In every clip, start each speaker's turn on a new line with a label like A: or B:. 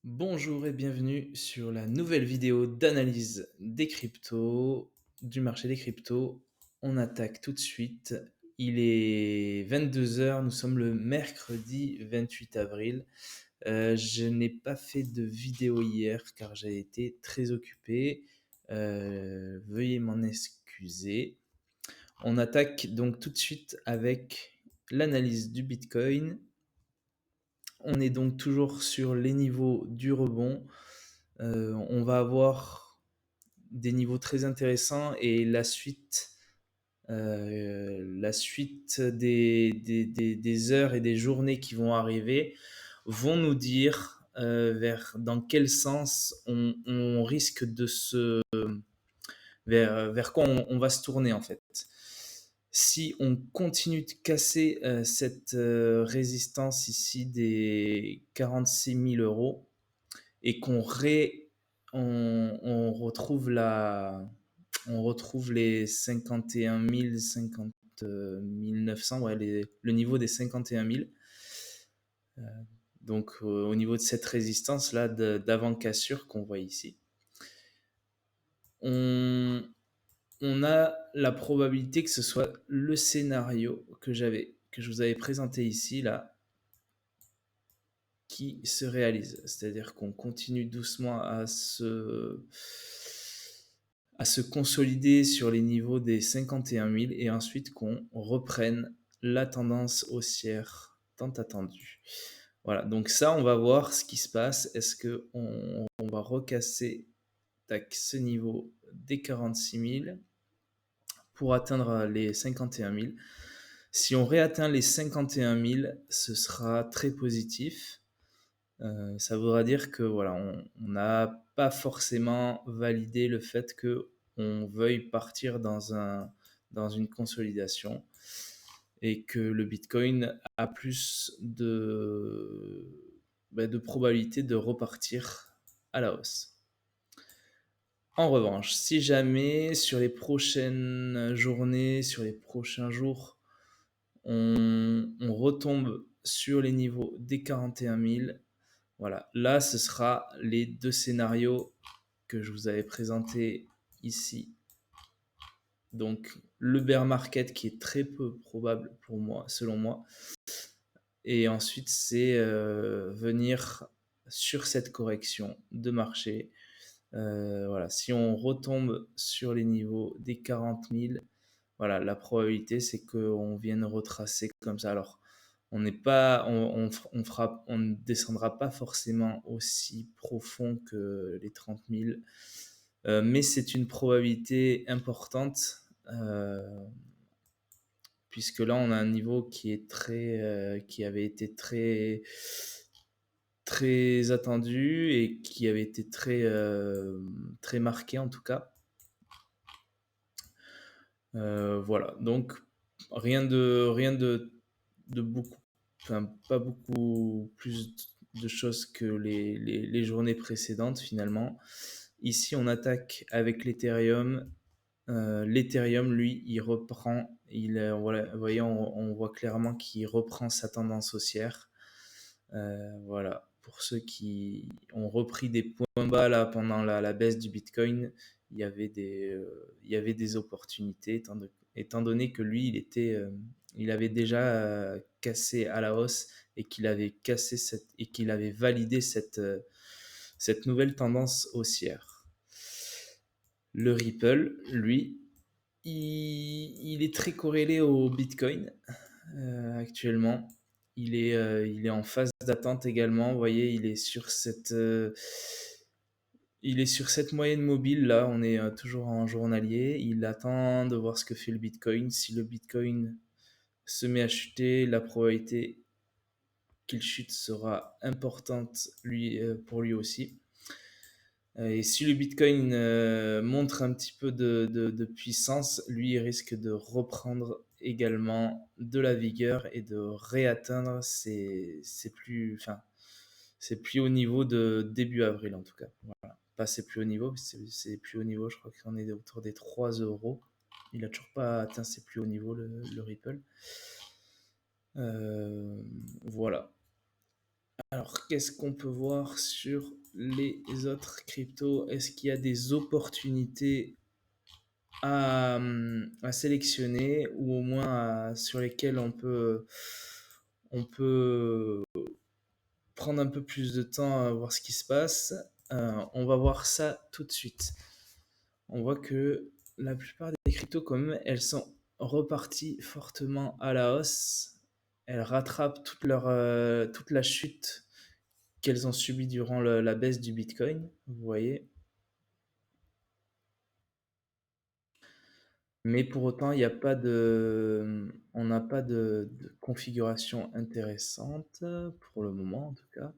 A: Bonjour et bienvenue sur la nouvelle vidéo d'analyse des cryptos, du marché des cryptos. On attaque tout de suite. Il est 22 heures. Nous sommes le mercredi 28 avril. Je n'ai pas fait de vidéo hier car j'ai été très occupé. Veuillez m'en excuser. On attaque donc tout de suite avec l'analyse du Bitcoin. On est donc toujours sur les niveaux du rebond. On va avoir des niveaux très intéressants et la suite des heures et des journées qui vont arriver vont nous dire dans quel sens on risque de vers quoi on va se tourner en fait. Si on continue de casser cette résistance ici des 46 000 euros et on retrouve on retrouve les 51 000, 50 900, ouais, le niveau des 51 000. Donc au niveau de cette résistance là d'avant cassure qu'on voit ici, on, on a la probabilité que ce soit le scénario que je vous avais présenté ici là qui se réalise. C'est-à-dire qu'on continue doucement à se consolider sur les niveaux des 51 000 et ensuite qu'on reprenne la tendance haussière tant attendue. Voilà, donc ça, on va voir ce qui se passe. Est-ce qu'on va recasser ce niveau des 46 000 pour atteindre les 51 000? Si on réatteint les 51 000, ce sera très positif. Ça voudra dire que voilà, on n'a pas forcément validé le fait que on veuille partir dans une consolidation et que le Bitcoin a plus de probabilité de repartir à la hausse. En revanche, si jamais sur les prochaines journées, sur les prochains jours, on retombe sur les niveaux des 41 000, voilà, là ce sera les deux scénarios que je vous avais présentés ici. Donc le bear market qui est très peu probable pour moi, selon moi. Et ensuite c'est venir sur cette correction de marché. Voilà, si on retombe sur les niveaux des 40 000, voilà, la probabilité c'est qu'on vienne retracer comme ça. Alors on n'est pas, on ne descendra pas forcément aussi profond que les 30 000, mais c'est une probabilité importante puisque là on a un niveau qui est qui avait été très attendu et qui avait été très marqué en tout cas. Voilà, donc rien de beaucoup, enfin pas beaucoup plus de choses que les journées précédentes finalement. Ici, on attaque avec l'Ethereum. L'Ethereum, lui, il reprend, voilà, vous voyez, on voit clairement qu'il reprend sa tendance haussière. Voilà, pour ceux qui ont repris des points bas là pendant la baisse du Bitcoin, il y avait des opportunités étant donné que lui, il avait déjà cassé à la hausse et qu'il avait et qu'il avait validé cette nouvelle tendance haussière. Le Ripple, lui, il est très corrélé au Bitcoin actuellement. Il est en phase d'attente également. Vous voyez, il est sur cette moyenne mobile là. On est toujours en journalier. Il attend de voir ce que fait le Bitcoin. Si le Bitcoin se met à chuter, la probabilité qu'il chute sera importante pour lui aussi. Et si le Bitcoin montre un petit peu de puissance, lui il risque de reprendre également de la vigueur et de réatteindre ses plus hauts niveaux de début avril en tout cas. Voilà. Pas ses plus hauts niveaux, ses plus hauts niveaux, je crois qu'on est autour des 3 euros. Il n'a toujours pas atteint ses plus hauts niveaux, le Ripple. Voilà. Alors, qu'est-ce qu'on peut voir sur les autres cryptos? Est-ce qu'il y a des opportunités à sélectionner ou au moins sur lesquelles on peut prendre un peu plus de temps à voir ce qui se passe? On va voir ça tout de suite. On voit que la plupart des cryptos, quand même, elles sont reparties fortement à la hausse. Elles rattrapent toute la chute qu'elles ont subie durant la baisse du Bitcoin, vous voyez. Mais pour autant, il n'y a pas on n'a pas de configuration intéressante pour le moment, en tout cas.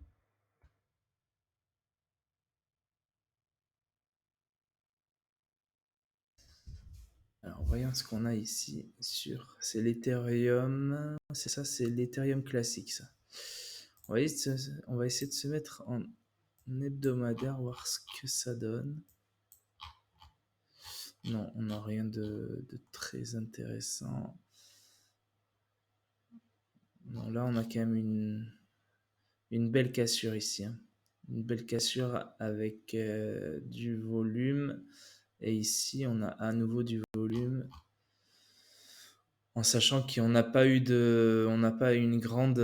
A: Alors, voyons ce qu'on a ici c'est l'Ethereum. C'est ça, c'est l'Ethereum classique, ça. On va essayer de se mettre en hebdomadaire, voir ce que ça donne. Non, on n'a rien de très intéressant. Non, là, on a quand même une belle cassure ici, hein. Une belle cassure avec du volume. Et ici, on a à nouveau du volume. En sachant qu'on n'a pas eu on n'a pas une grande,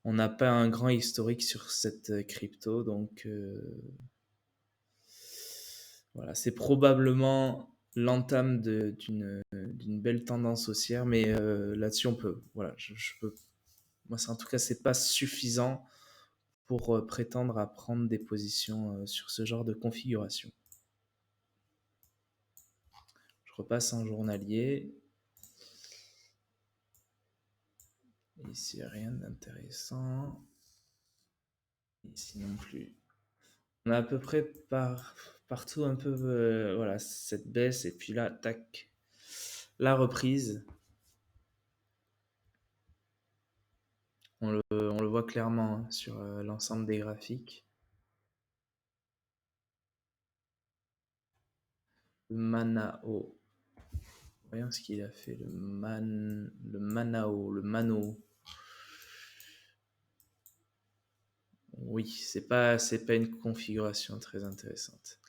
A: on n'a pas un grand historique sur cette crypto, donc voilà, c'est probablement l'entame d'une belle tendance haussière, mais là-dessus on peut, voilà, je peux, moi en tout cas c'est pas suffisant pour prétendre à prendre des positions sur ce genre de configuration. Je repasse en journalier. Ici rien d'intéressant. Ici non plus. On a à peu près partout un peu voilà, cette baisse et puis là, tac, la reprise. On le voit clairement hein, sur l'ensemble des graphiques. Le Manao. Voyons ce qu'il a fait. Le Manao. Le Mano. Oui, c'est pas une configuration très intéressante.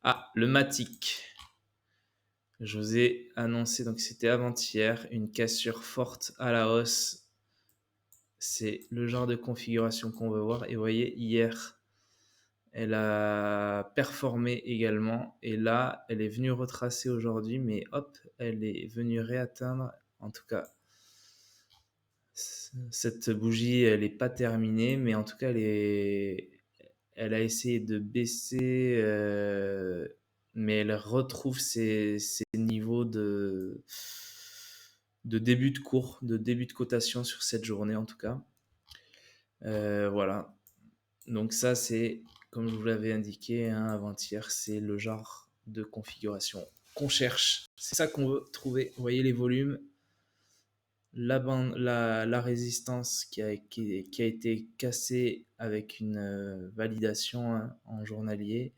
A: Ah, le Matic. Je vous ai annoncé, donc c'était avant-hier, une cassure forte à la hausse. C'est le genre de configuration qu'on veut voir. Et vous voyez, hier, elle a performé également. Et là, elle est venue retracer aujourd'hui, mais hop, elle est venue réatteindre. En tout cas, cette bougie, elle n'est pas terminée, mais en tout cas, elle a essayé de baisser, mais elle retrouve ses niveaux de début de cours, de début de cotation sur cette journée en tout cas. Voilà. Donc ça, c'est, comme je vous l'avais indiqué hein, avant-hier, c'est le genre de configuration qu'on cherche. C'est ça qu'on veut trouver. Vous voyez les volumes, la résistance qui a été cassée avec une validation hein, en journalier.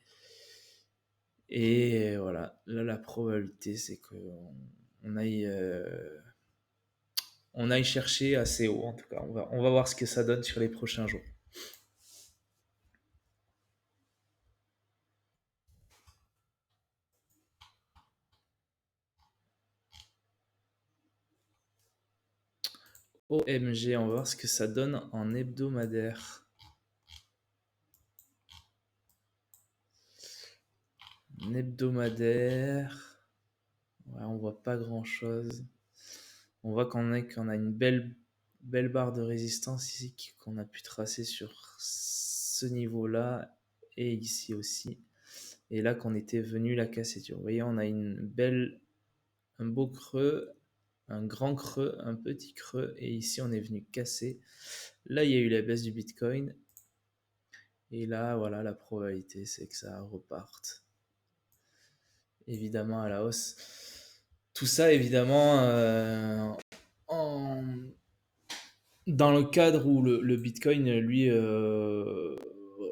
A: Et voilà, là la probabilité c'est qu'on aille, on aille chercher assez haut en tout cas. On va voir ce que ça donne sur les prochains jours. OMG, on va voir ce que ça donne en hebdomadaire. En hebdomadaire, ouais, on voit pas grand chose. On voit qu'on a une belle barre de résistance ici qu'on a pu tracer sur ce niveau-là et ici aussi. Et là qu'on était venu la casser. Vous voyez, on a un beau creux, un grand creux, un petit creux et ici on est venu casser. Là, il y a eu la baisse du Bitcoin. Et là, voilà, la probabilité, c'est que ça reparte évidemment à la hausse. Tout ça, évidemment, dans le cadre où le Bitcoin, lui,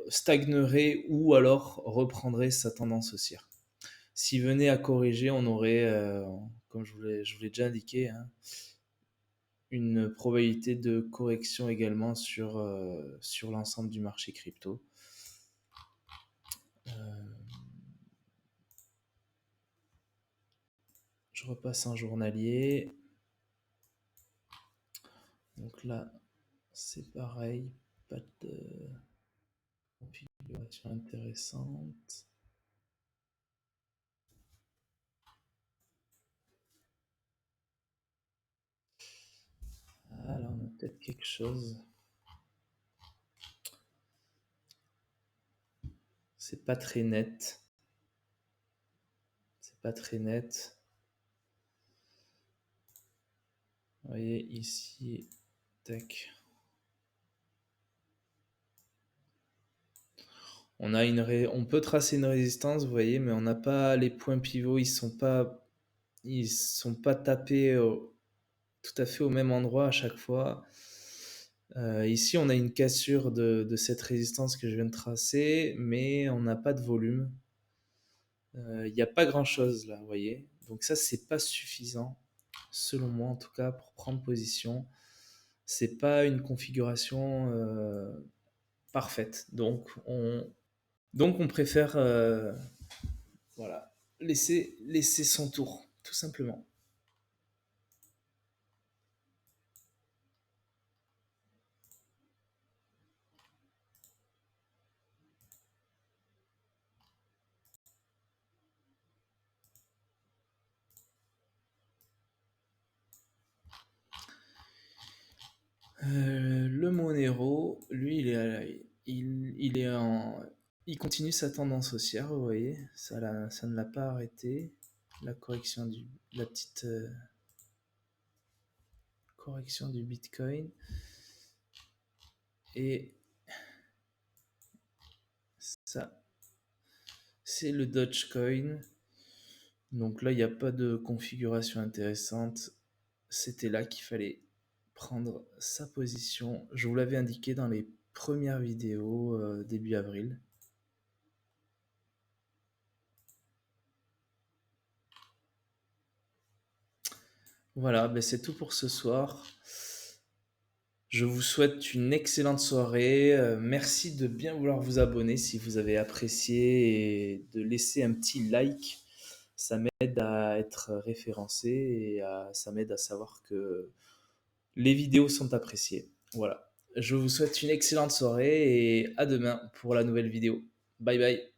A: stagnerait ou alors reprendrait sa tendance haussière. S'il venait à corriger, on aurait, comme je vous l'ai déjà indiqué, hein, une probabilité de correction également sur l'ensemble du marché crypto. Je repasse en journalier. Donc là, c'est pareil, pas de configuration intéressante. Ah, là, on a peut-être quelque chose. C'est pas très net. C'est pas très net. Vous voyez ici, tac. On peut tracer une résistance, vous voyez, mais on n'a pas les points pivots, ils sont pas tapés tout à fait au même endroit à chaque fois. Ici, on a une cassure de cette résistance que je viens de tracer, mais on n'a pas de volume. Il n'y a pas grand-chose là, vous voyez. Donc ça, c'est pas suffisant, selon moi en tout cas, pour prendre position. C'est pas une configuration parfaite. Donc on préfère voilà, laisser son tour, tout simplement. Le Monero, lui, il continue sa tendance haussière, vous voyez, ça ne l'a pas arrêté. La correction la petite correction du Bitcoin. Et ça, c'est le Dogecoin. Donc là, il n'y a pas de configuration intéressante. C'était là qu'il fallait prendre sa position. Je vous l'avais indiqué dans les premières vidéos début avril. Voilà, ben c'est tout pour ce soir. Je vous souhaite une excellente soirée. Merci de bien vouloir vous abonner si vous avez apprécié et de laisser un petit like. Ça m'aide à être référencé et ça m'aide à savoir que les vidéos sont appréciées. Voilà. Je vous souhaite une excellente soirée et à demain pour la nouvelle vidéo. Bye bye.